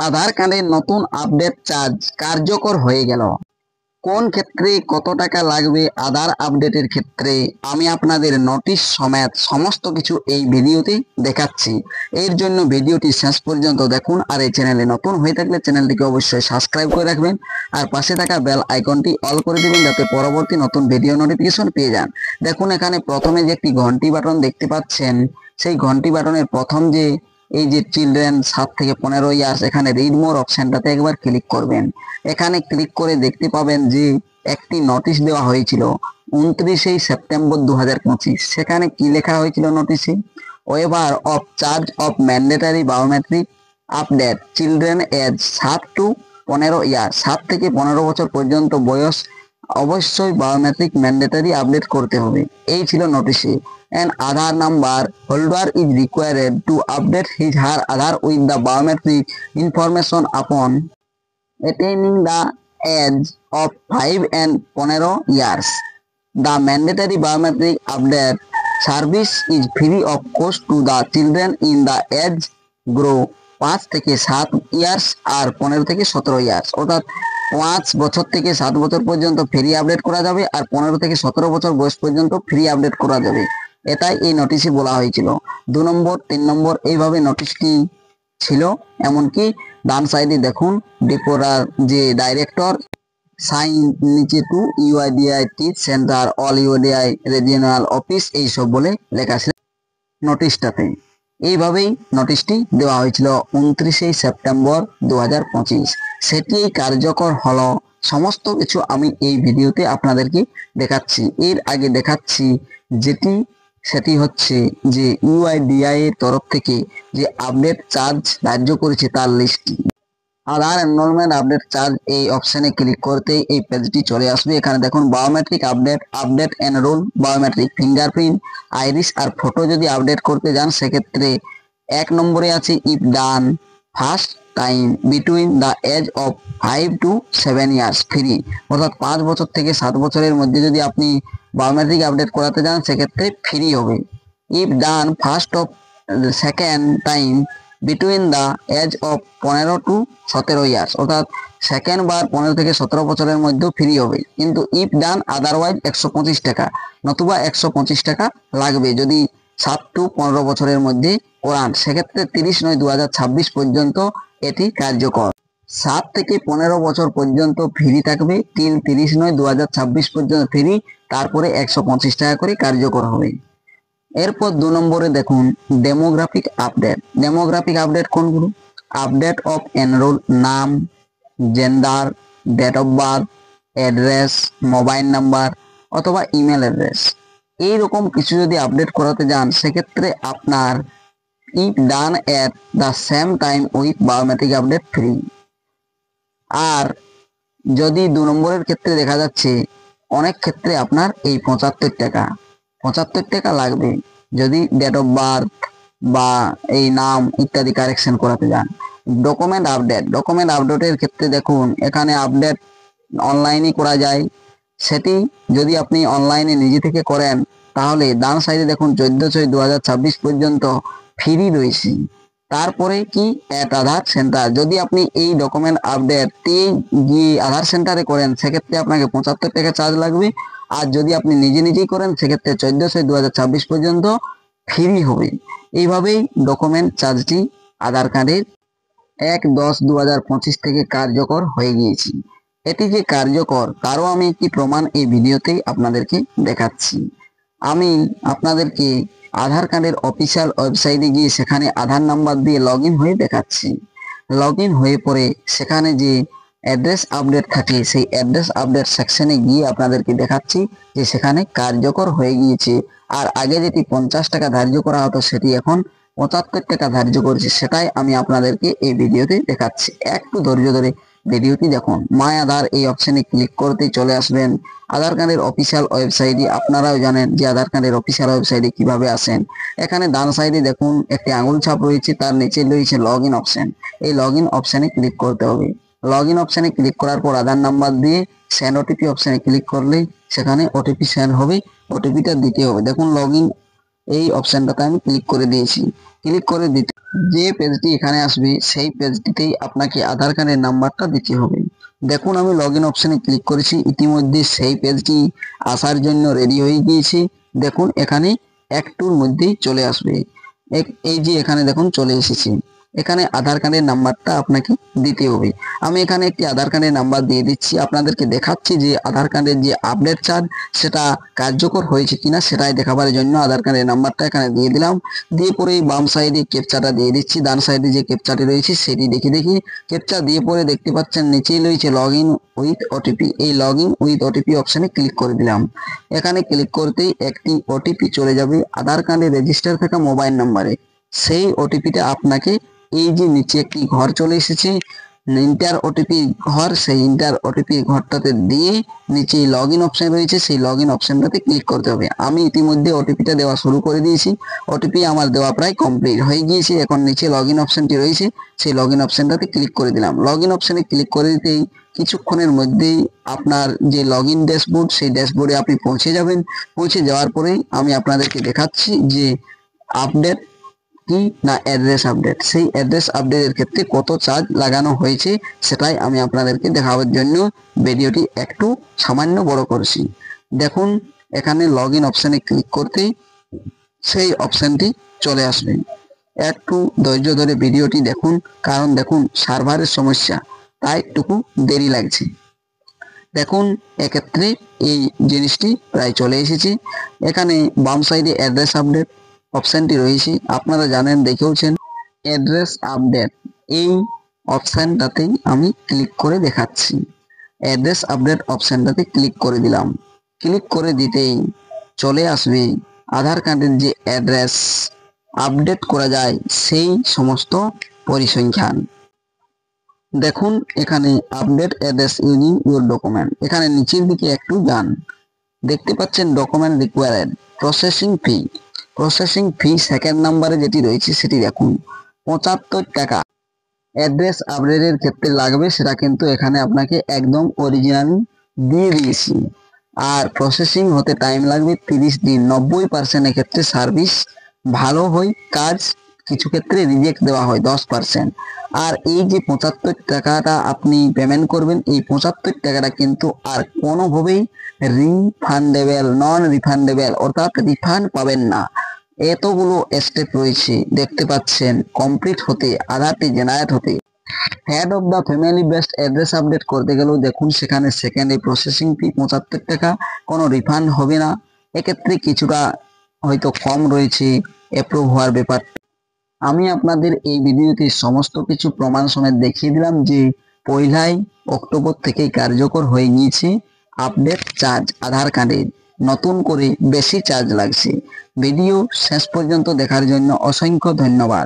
আধার কার্ডের নতুন update charge কার্যকর হয়ে গেল। কোন ক্ষেত্রে কত টাকা লাগবে আধার আপডেটের ক্ষেত্রে আমি আপনাদের নোটিশ সমেত সমস্ত কিছু এই ভিডিওতে দেখাচ্ছি। এর জন্য ভিডিওটি শেষ পর্যন্ত দেখুন, আর এই চ্যানেলে নতুন হয়ে থাকলে চ্যানেলটিকে অবশ্যই সাবস্ক্রাইব করে রাখবেন আর পাশে থাকা বেল আইকনটি অল করে দিবেন যাতে পরবর্তী নতুন ভিডিও নোটিফিকেশন পেয়ে যান। দেখুন এখানে প্রথমে যে একটি ঘন্টি বাটন দেখতে পাচ্ছেন, সেই ঘন্টি বাটনের প্রথম যে এই যে চিলড্রেন 7 থেকে 15 ইয়ার্স, এখানে রিড মোর অপশনটাতে একবার ক্লিক করবেন। এখানে ক্লিক করে দেখতে পাবেন যে একটি নোটিশ দেওয়া হয়েছিল 29 সেপ্টেম্বর 2025। সেখানে কি লেখা হয়েছিল নোটিশে? Waiver of charge of mandatory biometric update children age 7 to 15 year, 7 থেকে 15 বছর পর্যন্ত বয়স অবশ্যই বায়োমেট্রিক ম্যান্ডেটারি আপডেট করতে হবে, এই ছিল নোটিশে। An Aadhaar number holder is required to update his her Aadhaar with the biometric information upon attaining the age of 5 and 15 years. The mandatory biometric update service is free of cost to the children in the age group 5 থেকে 7 years আর 15 থেকে 17 years, অর্থাৎ 5 বছর থেকে 7 বছর পর্যন্ত free update করা যাবে আর 15 থেকে 17 বছর বয়স পর্যন্ত ফ্রি আপডেট করা যাবে। এটাই এই নোটিশে বলা হয়েছিল। 2 নম্বর 3 নম্বর এইভাবে নোটিশটি ছিল। এমনকি ডান সাইডে দেখুন ডিপোরার যে ডাইরেক্টর সাইন নিচে to UIDAIT centre all UIDAI regional office এইসব বলে লেখা ছিল নোটিশটাতে। এইভাবেই নোটিশটি দেওয়া হয়েছিল 29 সেপ্টেম্বর 2025। সেটি কার্যকর হলো। সমস্ত কিছু আমি এই ভিডিওতে আপনাদেরকে দেখাচ্ছি। এর আগে দেখাচ্ছি সেটি হচ্ছে যে ইউআইডিআই এর তরফ থেকে যে আপডেট চার্জ ধার্য করেছে তার লিস্টটি। আধার এনরোলমেন্ট আপডেট চার্জ এই অপশনে ক্লিক করতেই এই পেজটি চলে আসবে। এখানে দেখুন biometric update enrol biometric fingerprint iris আর ফটো যদি আপডেট করতে যান সেক্ষেত্রে 1 নম্বরে আছে if done first time between the age of 5 to 7 years free, অর্থাৎ 5 বছর থেকে 7 বছরের মধ্যে যদি আপনি বায়োমেট্রিক আপডেট করাতে যান সেক্ষেত্রে ফ্রি হবে। If done first of second time between the age of 15 to 17 years, অর্থাৎ সেকেন্ড বার 15 থেকে 17 বছরের মধ্যেও ফ্রি হবে। কিন্তু ইফ ডান আদারওয়াইজ 125 টাকা, নতুবা 125 টাকা লাগবে যদি 7 to 15 বছরের মধ্যে করান। সেক্ষেত্রে 30/9/2026 পর্যন্ত এটি কার্যকর। 7 থেকে 15 বছর পর্যন্ত ফ্রি থাকবে, তিল 30/9/2026 পর্যন্ত ফ্রি, তারপরে 125 টাকা করে কার্যকর হবে। এরপর 2 নম্বরে দেখুন ডেমোগ্রাফিক আপডেট কোনগুলো? আপডেট অফ এনরোল নাম, gender, date of birth, address, mobile number অথবা ইমেল অ্যাড্রেস, এইরকম কিছু যদি আপডেট করাতে যান সেক্ষেত্রে আপনার if done at the same time with biometric update free. আর যদি 2 নম্বরের ক্ষেত্রে দেখা যাচ্ছে অনেক ক্ষেত্রে আপনার এই 75 টাকা লাগবে যদি ডেট অফ বার্থ বা এই নাম ইত্যাদি কারেকশন করাতে যান। ডকুমেন্ট আপডেটের ক্ষেত্রে দেখুন এখানে আপডেট অনলাইনে করা যায়। সেটি যদি আপনি অনলাইনে নিজে থেকে করেন তাহলে ডান সাইডে দেখুন 14/6/2026 পর্যন্ত ফ্রি রয়েছে। তারপরে কি অ্যাট আধার সেন্টার, যদি আপনি এই ডকুমেন্ট আপডেট গিয়ে আধার সেন্টারে করেন সেক্ষেত্রে আপনাকে 75 টাকা চার্জ লাগবে। আর যদি আপনি নিজেই করেন সেক্ষেত্রে 14/6/2026 পর্যন্ত ফ্রি হবে। এইভাবেই ডকুমেন্ট চার্জটি আধার কার্ডের 1/10/2025 থেকে কার্যকর হয়ে গিয়েছে। এটি যে কার্যকর তারও আমি একটি প্রমাণ এই ভিডিওতেই আপনাদেরকে দেখাচ্ছি। আমি আপনাদেরকে আধার কার্ডের অফিসিয়াল ওয়েবসাইটে গিয়ে সেখানে আধার নাম্বার দিয়ে লগ ইন হয়ে দেখাচ্ছি। লগ ইন হয়ে পরে সেখানে যে অ্যাড্রেস আপডেট থাকে সেই অ্যাড্রেস আপডেট সেকশনে গিয়ে আপনাদেরকে দেখাচ্ছি যে সেখানে কার্যকর হয়ে গিয়েছে। আর আগে যেটি 50 টাকা ধার্য করা হতো সেটি এখন 75 টাকা ধার্য করেছে, সেটাই আমি আপনাদেরকে এই ভিডিওতে দেখাচ্ছি। একটু ধৈর্য ধরে ভিডিওটি দেখুন। মাই আধার এই অপশনে ক্লিক করতেই চলে আসবেন আধার কার্ডের অফিসিয়াল ওয়েবসাইটে। আপনারাও জানেন যে আধার কার্ডের অফিসিয়াল ওয়েবসাইটে কিভাবে আসেন। এখানে ডান সাইডে দেখুন একটি আঙুল ছাপ রয়েছে, তার নিচে রয়েছে লগ ইন অপশন। এই লগ ইন অপশনে ক্লিক করতে হবে। লগ ইন অপশনে ক্লিক করার পর আধার নাম্বার দিয়ে সেন্ড ওটিপি অপশনে ক্লিক করলেই সেখানে ওটিপি সেন্ড হবে, ওটিপিটা দিতে হবে। দেখুন লগ ইন এই অপশনটাতে আমি ক্লিক করে দিয়েছি। ক্লিক করে দিতে যে পেজটি এখানে আসবে সেই পেজটিতেই আপনাকে আধার কার্ডের নাম্বারটা দিতে হবে। দেখুন আমি লগ ইন অপশানে ক্লিক করেছি, ইতিমধ্যে সেই পেজটি আসার জন্য রেডি হয়ে গিয়েছে। দেখুন এখানে একটুর মধ্যেই চলে আসবে। এই যে এখানে দেখুন চলে এসেছে। এখানে আধার কার্ডের নাম্বারটা আপনাকে দিতে হবে। আমি এখানে একটি আধার কার্ডের নাম্বার দিয়ে দিচ্ছি, আপনাদেরকে দেখাচ্ছি যে আধার কার্ডের যে আপডেট চার্জ সেটা কার্যকর হয়েছে কিনা সেটাই দেখাবার জন্য আধার কার্ডের নাম্বারটা এখানে দিয়ে দিলাম। দিয়ে পরে বাম সাইডে ক্যাপচাটা দিয়ে দিচ্ছি, ডান সাইডে যে ক্যাপচাটি রয়েছে সেটি দেখে ক্যাপচা দিয়ে পরে দেখতে পাচ্ছেন নিচেই রয়েছে লগ ইন উইথ ওটিপি। এই লগ ইন উইথ ওটিপি অপশানে ক্লিক করে দিলাম। এখানে ক্লিক করতেই একটি ওটিপি চলে যাবে আধার কার্ডে রেজিস্টার থাকা মোবাইল নাম্বারে। সেই ওটিপিটা আপনাকে এই যে নিচে একটি ঘর চলে এসেছে ইন্টার ওটিপি ঘর, সেই ইন্টার ওটিপি ঘরটাতে দিয়ে নিচে লগ ইন অপশন রয়েছে সেই লগ ইন অপশনটাতে ক্লিক করতে হবে। আমি ইতিমধ্যে ওটিপিটা দেওয়া শুরু করে দিয়েছি, ওটিপি আমার দেওয়া প্রায় কমপ্লিট হয়ে গিয়েছে। এখন নিচে লগ ইন অপশনটি রয়েছে সেই লগ ইন অপশনটাতে ক্লিক করে দিলাম। লগ ইন অপশনে ক্লিক করে দিতেই কিছুক্ষণের মধ্যেই আপনার যে লগ ইন ড্যাশবোর্ড সেই ড্যাশবোর্ডে আপনি পৌঁছে যাবেন। পৌঁছে যাওয়ার পরেই আমি আপনাদেরকে দেখাচ্ছি যে আপডেট কি না অ্যাড্রেস আপডেট। সেই অ্যাড্রেস আপডেটের ক্ষেত্রে কত চার্জ লাগানো হয়েছে সেটাই আমি আপনাদেরকে দেখাবার জন্য ভিডিওটি একটু সামান্য বড় করেছি। দেখুন এখানে লগ ইন অপশানে ক্লিক করতেই সেই অপশানটি চলে আসবে। একটু ধৈর্য ধরে ভিডিওটি দেখুন, কারণ দেখুন সার্ভারের সমস্যা তাই একটু দেরি লাগছে। দেখুন এক্ষেত্রে এই জিনিসটি প্রায় চলে এসেছে। এখানে বাম সাইডে অ্যাড্রেস আপডেট অপশানটি রয়েছে, আপনারা জানেন দেখেওছেন। অ্যাড্রেস আপডেট এই অপশানটাতেই আমি ক্লিক করে দেখাচ্ছি। অ্যাড্রেস আপডেট অপশানটাতে ক্লিক করে দিলাম। ক্লিক করে দিতেই চলে আসবে আধার কার্ডের যে অ্যাড্রেস আপডেট করা যায় সেই সমস্ত পরিসংখ্যান। দেখুন এখানে update address using your document, এখানে নিচের দিকে একটু যান, দেখতে পাচ্ছেন document required processing fee. Processing fee second নাম্বারে যেটি রয়েছে সেটি দেখুন 75 টাকা। অ্যাড্রেস আপডেটের ক্ষেত্রে লাগবে সেটা কিন্তু এখানে আপনাকে একদম অরিজিনাল দিয়ে দিয়েছি। আর প্রসেসিং হতে টাইম লাগবে 30 দিন। 90% ক্ষেত্রে সার্ভিস ভালো হয়, কাজ কিছু ক্ষেত্রে রিজেক্ট দেওয়া হয় 10%। আর এই যে 75 টাকাটা আপনি পেমেন্ট করবেন, এই 75 টাকাটা কিন্তু আর কোনোভাবেই রিফান্ডেবল নন রিফান্ডেবল, অর্থাৎ রিফান্ড পাবেন না। এতগুলো স্টেপ রয়েছে দেখতে পাচ্ছেন কমপ্লিট হতে, আধারটি জেনারেট হতে। Head of the family based address update করতে গেলেও দেখুন সেখানে সেকেন্ডে প্রসেসিং ফি 75 টাকা, কোনো রিফান্ড হবে না। এক্ষেত্রে কিছুটা হয়তো কম রয়েছে অ্যাপ্রুভ হওয়ার ব্যাপার। আমি আপনাদের এই ভিডিওতে সমস্ত কিছু প্রমাণ সমেত দেখিয়ে দিলাম যে 1 অক্টোবর থেকেই কার্যকর হয়ে গিয়েছে আপডেট চার্জ। আধার কার্ডের নতুন করে বেশি চার্জ লাগছে। ভিডিও শেষ পর্যন্ত দেখার জন্য অসংখ্য ধন্যবাদ।